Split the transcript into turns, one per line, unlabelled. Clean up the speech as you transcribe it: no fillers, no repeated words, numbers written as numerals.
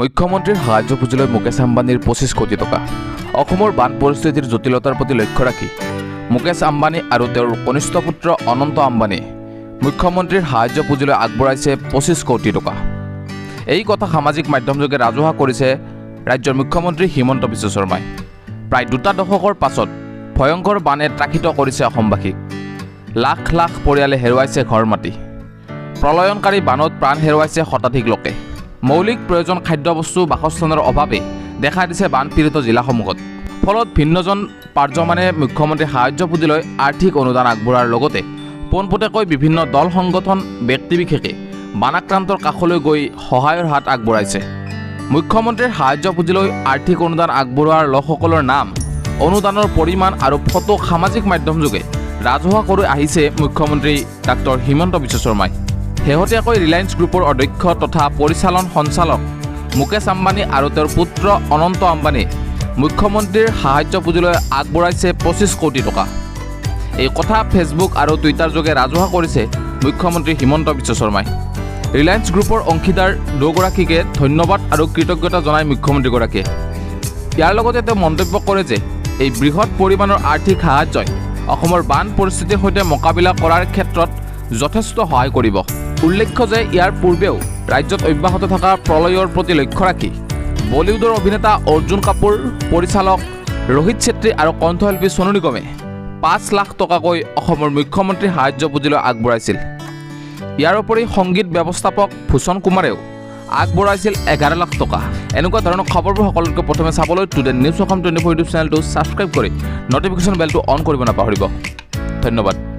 মুখ্যমন্ত্ৰীৰ সাহায্য পুঁজিলৈ মুকেশ আম্বানীৰ 25 কোটি টকা। অসমৰ বান পৰিস্থিতিৰ জটিলতাৰ প্ৰতি লক্ষ্য ৰাখি মুকেশ আম্বানী আৰু তেওঁৰ কনিষ্ঠ পুত্ৰ অনন্ত আম্বানীয়ে মুখ্যমন্ত্ৰীৰ সাহায্য পুঁজিলৈ আগবঢ়াইছে 25 কোটি টকা। এই কথা সামাজিক মাধ্যমযোগে ৰাজহুৱা কৰিছে ৰাজ্যৰ মুখ্যমন্ত্ৰী হিমন্ত বিশ্ব শৰ্মাই। প্ৰায় 2 দশকৰ পাছত ভয়ংকৰ বানে ত্ৰাসিত কৰিছে অসমবাসীক। লাখ লাখ পৰিয়ালে হেৰুৱাইছে ঘৰ মাটি। প্ৰলয়নকাৰী বানত প্ৰাণ হেৰুৱাইছে শতাধিক লোকে। মৌলিক প্ৰয়োজন খাদ্যবস্তু বাসস্থানৰ অভাৱে দেখা দিছে বানপীড়িত জিলাসমূহত। ফলত ভিন্নজন পাৰ্যমানে মুখ্যমন্ত্ৰীৰ সাহায্য পুঁজিলৈ আৰ্থিক অনুদান আগবঢ়োৱাৰ লগতে পোনপটীয়াকৈ বিভিন্ন দল সংগঠন ব্যক্তিবিশেষে বানাক্ৰান্তৰ কাষলৈ গৈ সহায়ৰ হাত আগবঢ়াইছে। মুখ্যমন্ত্ৰীৰ সাহায্য পুঁজিলৈ আৰ্থিক অনুদান আগবঢ়োৱাৰ লোকসকলৰ নাম, অনুদানৰ পৰিমাণ আৰু ফটো সামাজিক মাধ্যমযোগে ৰাজহুৱা কৰি আহিছে মুখ্যমন্ত্ৰী ডাক্তৰ হিমন্ত বিশ্ব শৰ্মাই। শেহতীয়াকৈ ৰিলায়েন্স গ্ৰুপৰ অধ্যক্ষ তথা পৰিচালন সঞ্চালক মুকেশ আম্বানী আৰু তেওঁৰ পুত্ৰ অনন্ত আম্বানী মুখ্যমন্ত্ৰীৰ সাহায্য পুঁজিলৈ আগবঢ়াইছে 25 কোটি টকা। এই কথা ফেচবুক আৰু টুইটাৰ যোগে ৰাজহুৱা কৰিছে মুখ্যমন্ত্ৰী হিমন্ত বিশ্ব শৰ্মাই। ৰিলায়েন্স গ্ৰুপৰ অংশীদাৰ দুগৰাকীকে ধন্যবাদ আৰু কৃতজ্ঞতা জনায় মুখ্যমন্ত্ৰীগৰাকীয়ে। ইয়াৰ লগতে তেওঁ মন্তব্য কৰে যে এই বৃহৎ পৰিমাণৰ আৰ্থিক সাহায্যই অসমৰ বান পৰিস্থিতিৰ সৈতে মোকাবিলা কৰাৰ ক্ষেত্ৰত যথেষ্ট সহায় কৰিব। উল্লেখ্য যে ইয়াৰ পূৰ্বেও ৰাজ্যত অব্যাহত থকা প্ৰলয়ৰ প্ৰতি লক্ষ্য ৰাখি বলিউডৰ অভিনেতা অৰ্জুন কাপুৰ, পৰিচালক ৰোহিত ছেত্ৰী আৰু কণ্ঠশিল্পী সোনু নিগমে 5 লাখ টকাকৈ অসমৰ মুখ্যমন্ত্ৰীৰ সাহায্য পুঁজিলৈ আগবঢ়াইছিল। ইয়াৰ উপৰি সংগীত ব্যৱস্থাপক ভূষণ কুমাৰেও আগবঢ়াইছিল 11 লাখ টকা। এনেকুৱা ধৰণৰ খবৰবোৰ সকলোতকৈ প্ৰথমে চাবলৈ টুডে নিউজ অসম 24 ইউটিউব চেনেলটো ছাবস্ক্ৰাইব কৰি নটিফিকেশ্যন বেলটো অন কৰিব নাপাহৰিব। ধন্যবাদ।